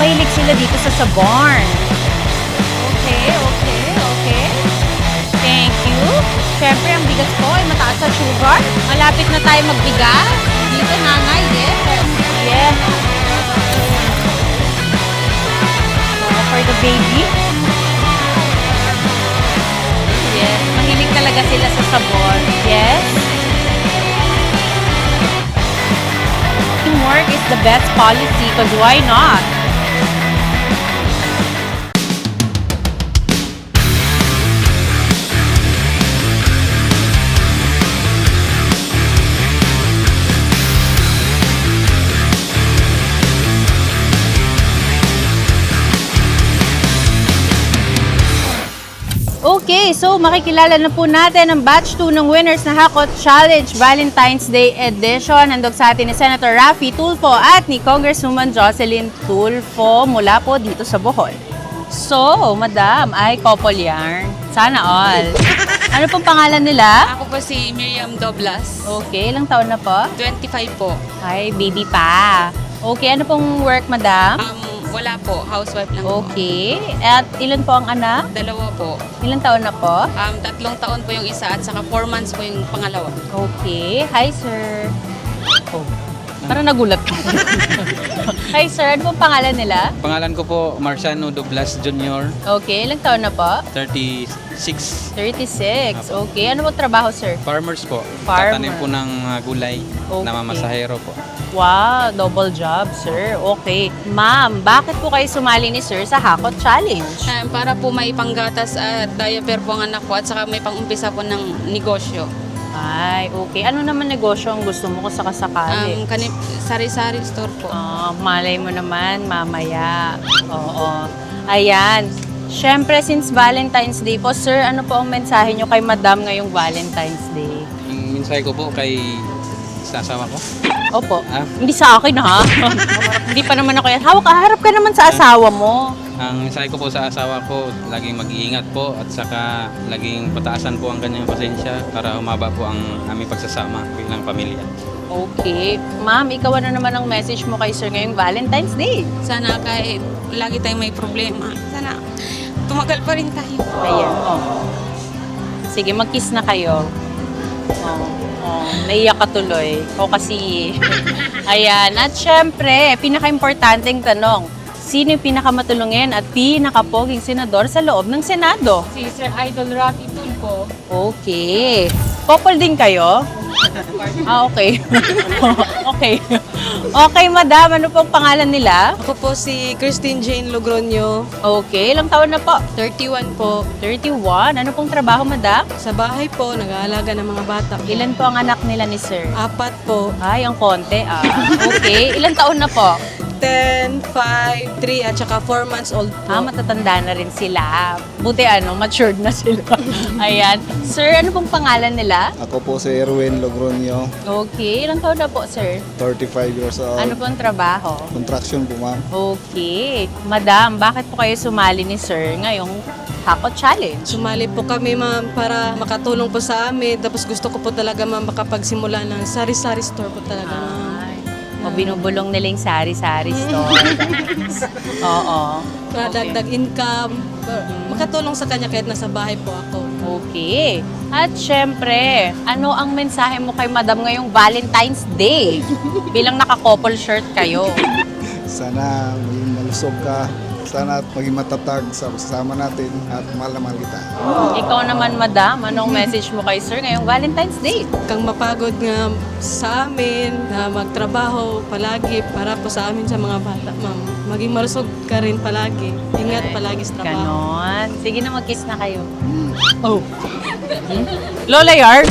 mahilig sila dito sa sabon. Okay, okay, okay. Thank you. Siyempre, ang bigas ko ay mataas sa sugar. Malapit na tayo magbigas. Dito, nanay, yes. Yes. So, for the baby. Yes, mahilig talaga sila sa sabon. Yes. Teamwork is the best policy because why not? Okay, so makikilala na po natin ang batch 2 ng winners na Hakot Challenge Valentine's Day Edition. Handog sa atin ni Senator Raffy Tulfo at ni Congresswoman Jocelyn Tulfo mula po dito sa Bohol. So, madam, ay couple yarn. Sana all. Ano pong pangalan nila? Ako po si Miriam Doblas. Okay, ilang taon na po? 25 po. Ay, baby pa. Okay, ano pong work, madam? Wala po. Housewife lang po. Okay. At ilan po ang anak? 2 po. Ilang taon na po? 3 taon po yung isa at saka 4 months po yung pangalawa. Okay. Hi, sir. Oh, parang nagulat ko. Hi, sir. Ano pong pangalan nila? Pangalan ko po Marciano Doblas Jr. Okay. Ilang taon na po? 36. 36. Okay. Ano pong trabaho, sir? Farmers po. Farmer. Tatanim po ng gulay Okay. na mamasahero po. Wow, double job, sir. Okay. Ma'am, bakit po kayo sumali ni sir sa Hakot Challenge? Para po may panggatas at diaper po ang anak ko at saka may pangumpisa po ng negosyo. Ay, okay. Ano naman negosyo ang gusto mo kung sakasakali? Sari-sari store po. Malay mo naman, mamaya. Oo. Ayan. Siyempre, since Valentine's Day po, sir, ano po ang mensahe nyo kay madam ngayong Valentine's Day? Ang mensahe ko po kay sa asawa ko. Opo. Ah? Hindi sa akin, ha? Hindi pa naman ako yan. Harap ka naman sa asawa mo. Ang mensahe ko po sa asawa ko, laging mag-iingat po at saka laging pataasan po ang kanyang pasensya para humaba po ang aming pagsasama bilang pamilya. Okay. Ma'am, ikaw ano naman ang message mo kay sir ngayong Valentine's Day? Sana kahit lagi tayong may problema, sana tumagal pa rin tayo. Ayan. Oh. Sige, mag-kiss na kayo. Naiyak ka tuloy. O kasi, ayan. At syempre, pinaka-importanting tanong, sino yung pinakamatulungin at pinakapoging senador sa loob ng Senado? Si Sir Idol Raffy Tulfo. Okay. Couple din kayo? Okay. Okay. Okay, madam. Ano pong pangalan nila? Ako po si Christine Jane Logroño, Okay. Ilang taon na po? 31 po. 31. Ano pong trabaho, madam? Sa bahay po, nag-aalaga ng mga bata. Ilan po ang anak nila ni sir? 4 po. Ay, ang konti ah. Okay. Ilang taon na po? 10, 5, 3, at saka 4 months old po. Matatanda na rin sila. Buti matured na sila. Ayan. Sir, ano pong pangalan nila? Ako po si Erwin Logroño, Okay. Ilang taon na po, sir? 35 years old. Ano pong trabaho? Contraction po, ma'am. Okay. Madam, bakit po kayo sumali ni sir ngayong Hakot Challenge? Sumali po kami, ma'am, para makatulong po sa amin. Tapos gusto ko po talaga, ma'am, makapagsimula ng sari-sari store po talaga, ma'am. O binubulong nila yung sari-sari store. Oo. Para dagdag income. Makatulong sa kanya kahit nasa bahay po ako. Okay. At syempre, ano ang mensahe mo kay madam ngayong Valentine's Day? Bilang naka-couple shirt kayo. Sana maging malusog ka. Sana at maging matatag sa kasama natin at mahal na mahal kita. Ikaw naman, madam, anong message mo kay sir ngayong Valentine's Day? Kang mapagod nga sa amin, na magtrabaho palagi para po sa amin sa mga bata, ma'am. Maging malusog ka rin palagi. Ingat palagi sa trabaho. Ganon. Sige na, mag-kiss na kayo. Oh. Lola Yard.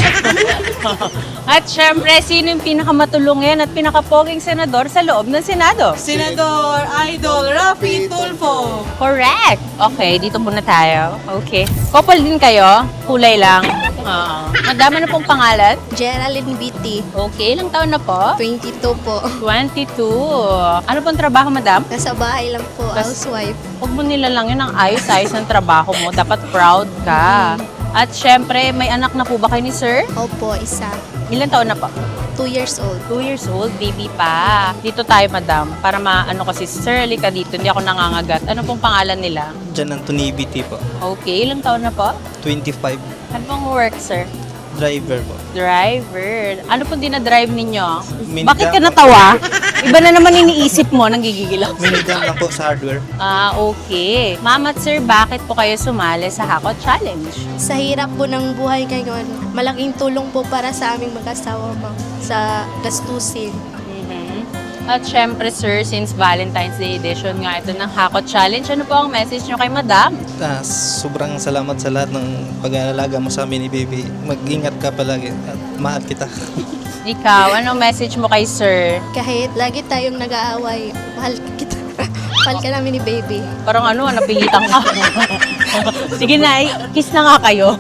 At syempre, sino yung pinakamatulungin at pinakapoging senador sa loob ng Senado? Senador Idol Raffy Tulfo. Correct. Okay, dito muna tayo. Okay. Couple din kayo? Kulay lang. Madama na pong pangalan? Geraldine Beatty, Okay, ilang taon na po? 22 po. 22. Ano pong trabaho, madam? Nasa bahay lang po, housewife. Huwag mo nilalangin ang ayos-ayos ng trabaho mo. Dapat proud ka. At syempre, may anak na po ba kayo ni sir? Opo, isa. Ilang taon na po? 2 2 years old. 2 years old, baby pa. Dito tayo, madam. Para maano kasi, sir, ka dito. Hindi ako nangangagat. Ano pong pangalan nila? Diyan Anthony BT po. Okay, ilang taon na po? 25. Ano pong work, sir? Driver po. Driver. Ano pong dinadrive ninyo? Minigun Bakit ka po. natawa? Iba na naman iniisip mo, nanggigigil ako. Minigun lang po sa hardware. Ah, okay. Ma'am at sir, bakit po kayo sumali sa Hakot Challenge? Sa hirap po ng buhay ngayon, malaking tulong po para sa aming mag-asawa, ma'am, sa gastusin. At syempre, sir, since Valentine's Day edition nga ito ng Hakot Challenge, ano po ang message nyo kay madam? Sobrang salamat sa lahat ng pag-aalaga mo sa amin ni baby. Mag-ingat ka palagi at mahal kita. Ikaw, anong message mo kay sir? Kahit lagi tayong nag-aaway, mahal kita. Mahal ka namin ni baby. Parang ano, napilitan ka. Sige na, kiss na nga kayo.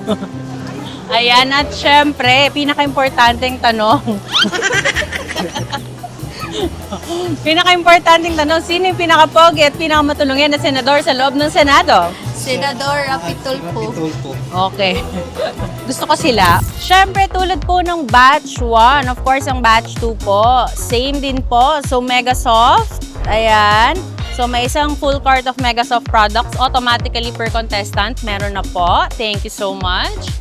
Ayan, at syempre, pinaka-importanting tanong. Pinaka-importanting tanong, sino yung pinaka-pogi at pinaka-matulungin na senador sa loob ng Senado? Senador Rafi Tulfo. Tulpo. Okay. Gusto ko sila. Siyempre, tulad po ng batch 1, of course, ang batch 2 po, same din po. So, Megasoft, ayan. So, may isang full cart of Megasoft products automatically per contestant. Meron na po. Thank you so much.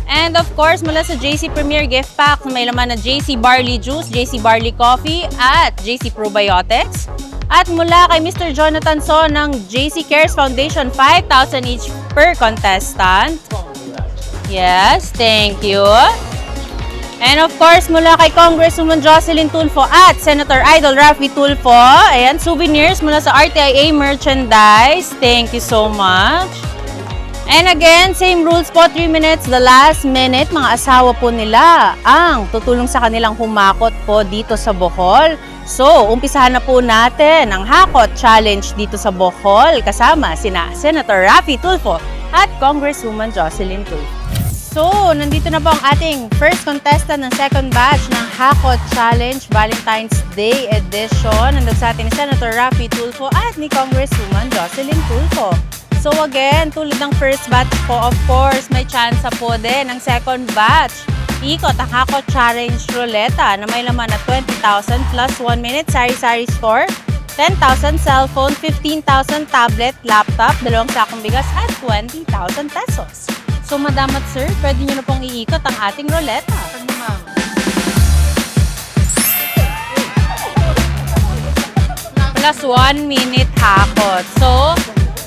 And of course, mula sa JC Premier Gift Pack, may laman na JC Barley Juice, JC Barley Coffee, at JC Probiotics. At mula kay Mr. Jonathan So ng JC Cares Foundation, 5,000 each per contestant. Yes, thank you. And of course, mula kay Congresswoman Jocelyn Tulfo at Senator Idol Rafi Tulfo, ayan, souvenirs mula sa RTIA Merchandise. Thank you so much. And again, same rules po, 3 minutes, the last minute, mga asawa po nila ang tutulong sa kanilang humakot po dito sa Bohol. So, umpisahan na po natin ang Hakot Challenge dito sa Bohol kasama sina Senator Rafi Tulfo at Congresswoman Jocelyn Tulfo. So, nandito na po ang ating first contestant ng second batch ng Hakot Challenge Valentine's Day Edition. Nandun sa atin ni Senator Rafi Tulfo at ni Congresswoman Jocelyn Tulfo. So again, tulad ng first batch po, of course, may chance po din ng second batch. Ikot ang Hakot Challenge Ruleta na may laman na 20,000 plus 1 minute sari-sari store, 10,000 cellphone, 15,000 tablet, laptop, 2 sakong bigas at 20,000 pesos. So madam at sir, pwede nyo na pong iikot ang ating ruleta. Plus 1 minute hakot. So,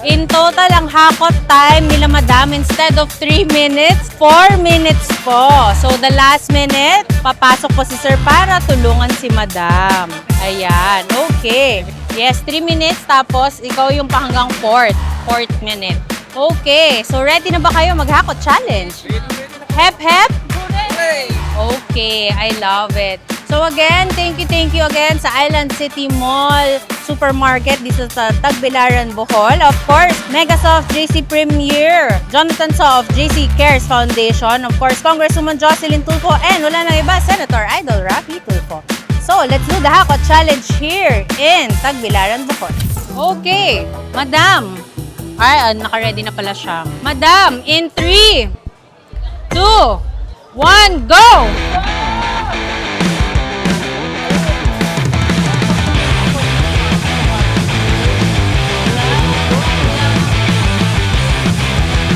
in total, ang hakot time nila madam, instead of 3 minutes, 4 minutes po. So, the last minute, papasok po si sir para tulungan si madam. Ayan, okay. Yes, 3 minutes, tapos ikaw yung pahanggang 4th minute. Okay, so ready na ba kayo mag-hakot challenge? Hep, hep? Okay, I love it. So again, thank you again sa Island City Mall Supermarket dito sa Tagbilaran, Bohol. Of course, Megasoft, JC Premier, Jonathan So of JC Cares Foundation, of course, Congresswoman Jocelyn Tulfo, and wala nang iba, Senator Idol Rafi Tulfo. So, let's do the Hakot Challenge here in Tagbilaran, Bohol. Okay, Madam. Ay, naka-ready na pala siya. Madam, in 3, 2, 1, go!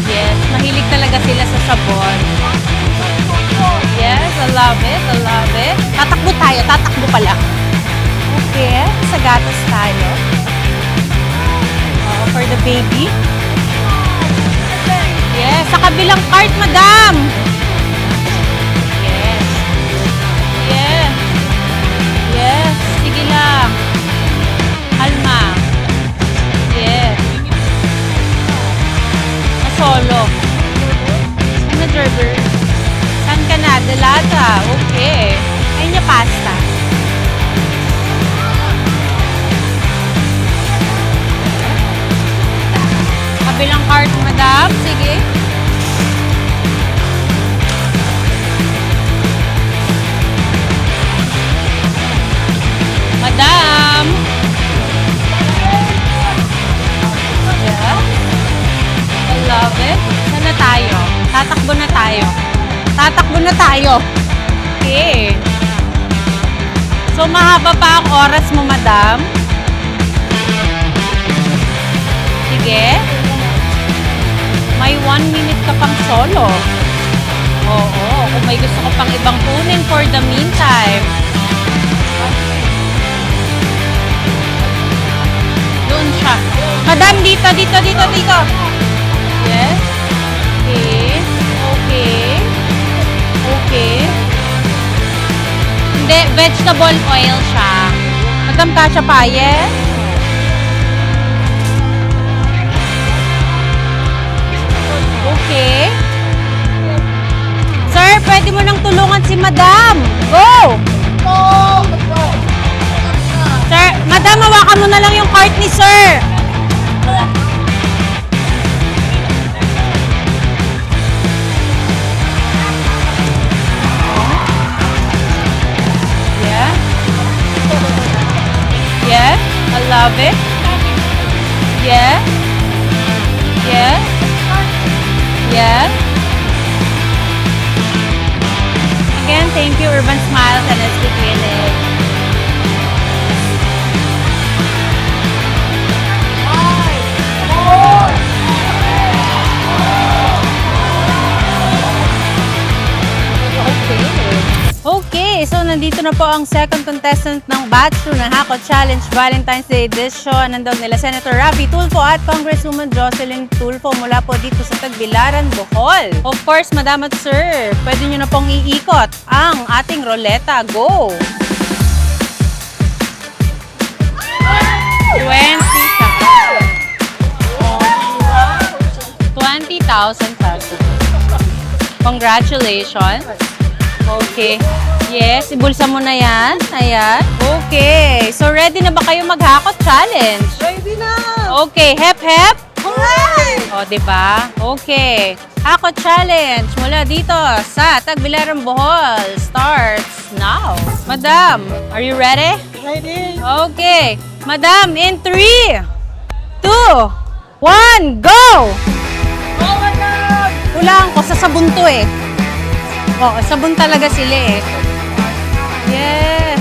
Yes, mahilig talaga sila sa sabon. Yes, I love it, I love it. Tatakbo tayo, tatakbo pala. Okay, sa gatas tayo. For the baby. Yes, sa kabilang cart, madam. Yes. Yes. Yes, sige lang. Kalma. Yes. Solo. Ano, driver? Saan ka na? Dalaga. Okay. Ayun niya pasta. Kabilang cart, madam. Sige. Madam. Yeah. I love it. Saan na tayo? Tatakbo na tayo. Tatakbo na tayo. Okay. So, mahaba pa ang oras mo, madam? Sige. May 1 minute ka pang solo. Oo, kung may gusto ko pang ibang kunin for the meantime. Doon siya. Madam, dito. Yes. Okay. Hindi, vegetable oil siya. Madam, kasha pa, yes? Okay. Sir, pwede mo nang tulungan si Madam. Go! Sir, Madam, hawakan mo na lang yung cart ni Sir. Yeah. Yeah, I love it. Yeah. Yeah. Yeah. Again, thank you, Urban Smiles and SB Clinic. Okay, so nandito na po ang second contestant ng Batch 2 ng Hakot Challenge Valentine's Day Edition. Nandog nila Senator Raffy Tulfo at Congresswoman Jocelyn Tulfo mula po dito sa Tagbilaran, Bohol. Of course, Madam at Sir, pwede nyo na pong iikot ang ating roleta. Go! 20,000 pesos. Congratulations. Okay. Yes, ibulsa mo na yan. Ayan. Okay. So, ready na ba kayo maghakot challenge? Ready na! Okay. Hep, hep. Alright! O, diba? Okay. Hakot challenge mula dito sa Tagbilaran, Bohol starts now. Madam, are you ready? Ready? Okay. Madam, in 3, 2, 1, go! Oh my God! Hulaan ko, sa sabon to eh. Oo, sabon talaga sila eh. Yes.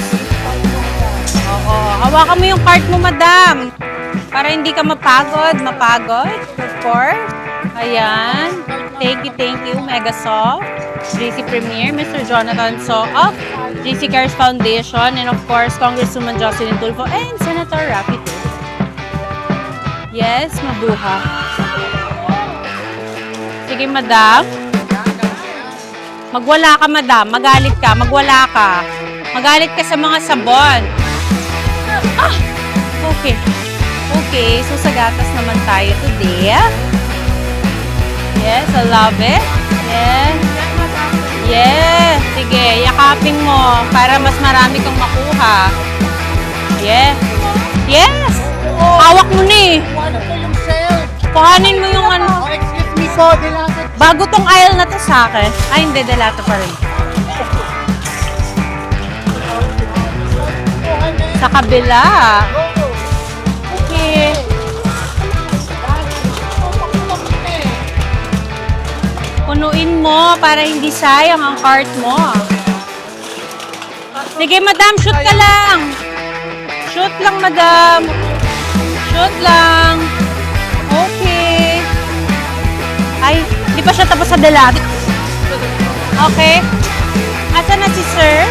Oo, hawakan mo yung cart mo, madam. Para hindi ka mapagod. Of course. Ayan. Thank you. Mega Soft. GC Premier, Mr. Jonathan So of GC Cares Foundation, and of course, Congresswoman Jocelyn Tulfo and Senator Raffy Tulfo. Yes, mabuha. Sige, madam. Magwala ka, madam. Magalit ka. Magwala ka. Magalit ka sa mga sabon. Ah! Okay. Okay. So, sa gatas naman tayo today. Yes, I love it. Yes. Yes. Sige, yakapin mo para mas marami kang makuha. Yes. Yes. Hawak mo na eh. Kuhanin mo yung ano. Excuse me po, dilata. Bago tong aisle na to sa akin. Ay, hindi. Delata pa rin. Sa kabila. Okay. Punuin mo para hindi sayang ang cart mo. Sige, madam. Shoot ka lang. Shoot lang, madam. Shoot lang. Okay. Ay, hindi pa siya tapos sa delata. Okay. Asan na si sir?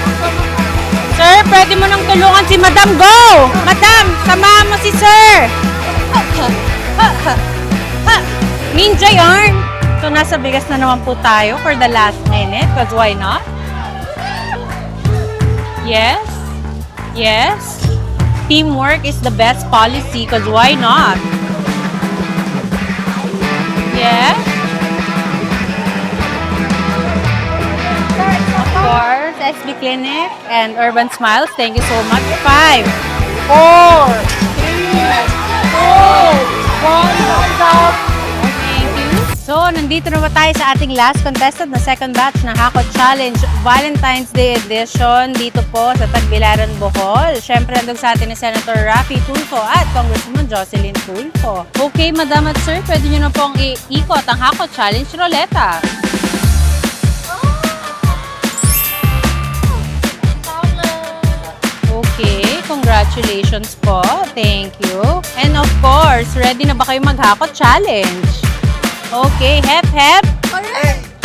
Sir, pwede mo nang tulungan si madam. Go! Madam, samahan mo si sir. Ninja yarn. So, nasa bigas na naman po tayo for the last minute. Because why not? Yes. Yes. Teamwork is the best policy. Because why not? Yes. Of course, SB Clinic and Urban Smiles. Thank you so much. 5, 4, 3, 2, 1, Thank you. So, nandito na ba tayo sa ating last contestant na second batch ng Hakot Challenge Valentine's Day Edition dito po sa Tagbilaran, Bohol. Siyempre, nandun sa atin ni Senator Raffy Tulfo at Congresswoman Jocelyn Tulfo. Okay, madam at sir, pwede nyo na pong iikot ang Hakot Challenge Roleta. Congratulations po. Thank you. And of course, ready na ba kayo maghakot challenge? Okay, hep.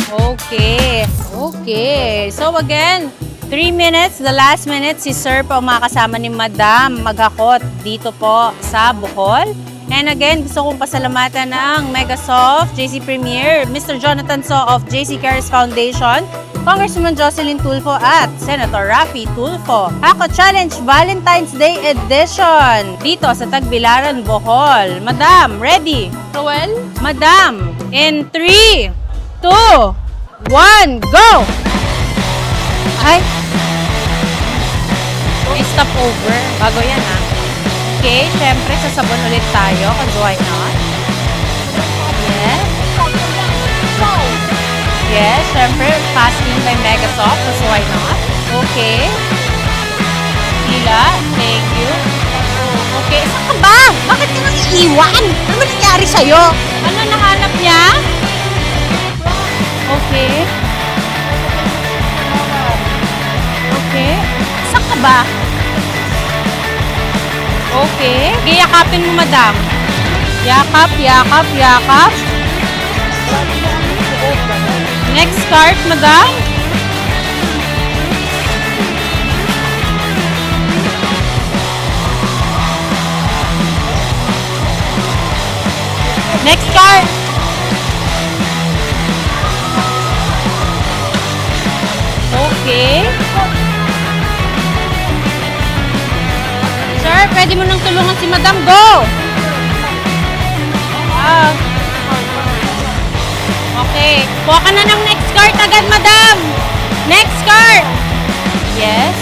Okay. Okay. So again, 3 minutes, the last minute, si Sir po ang makakasama ni Madam maghakot dito po sa Bohol. And again, gusto kong pasalamatan ng Megasoft, JC Premier, Mr. Jonathan So of JC Cares Foundation, Congresswoman Jocelyn Tulfo at Senator Raffy Tulfo. Hakot Challenge Valentine's Day Edition dito sa Tagbilaran, Bohol. Madam, ready? Ruel? Madam, in 3, 2, 1, go! Ay! May stop over. Bago yan ha. Okay, syempre sasabon ulit tayo kung why not. Yes. Yes, syempre fasting by Megasoft kasi why not. Okay. Hila, thank you. Okay, saan ka ba? Bakit ka nang iiwan? Ano ba nangyari sa'yo? Ano nahanap niya? Okay. Okay. Saan ka ba? Okay. Yakapin mo, madam. Yakap. Next card, madam. Next card. Okay. Sir, pwede mo nang tulungan si Madam. Go! Okay. Kuha ka na ng next card agad, Madam. Next card. Yes.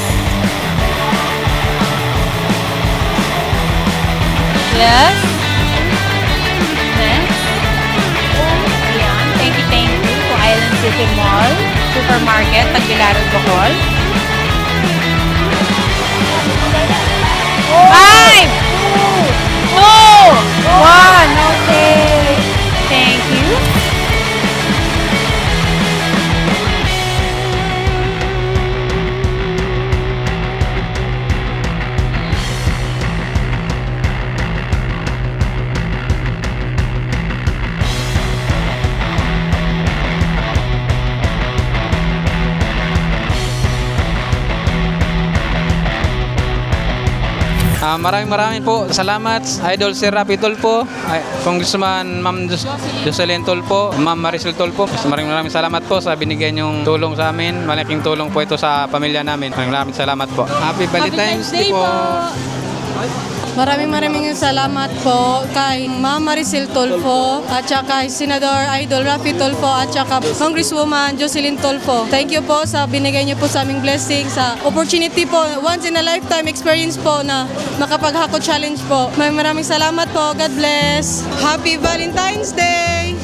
Yes. Next. Ayan. Thank you to Island City Mall, Supermarket, Tagbilaran, Bohol. 5, 2, 1. Okay. Thank you. Maraming po salamat, Idol Sir Raffy Tulfo, Congressman Ma'am Jocelyn Tulfo, Ma'am Maricel Tulfo. Maraming salamat po sa binigay niyong tulong sa amin. Malaking tulong po ito sa pamilya namin. Maraming salamat po. Happy Valentine's Day po! Maraming salamat po kay Ma'am Maricel Tulfo at saka kay Senador Idol Raffy Tulfo at saka Congresswoman Jocelyn Tulfo. Thank you po sa binigay niyo po sa aming blessing, sa opportunity po, once in a lifetime experience po na makapaghakot challenge po. Maraming salamat po. God bless. Happy Valentine's Day!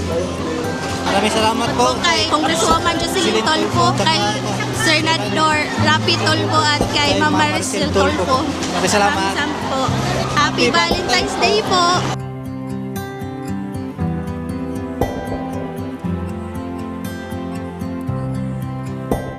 Maraming salamat po. Kay Congresswoman Jocelyn Tulfo, kay Senador Raffy Tulfo at kay Ma'am Maricel Tulfo. Maraming salamat. Po. Happy Valentine's Day po!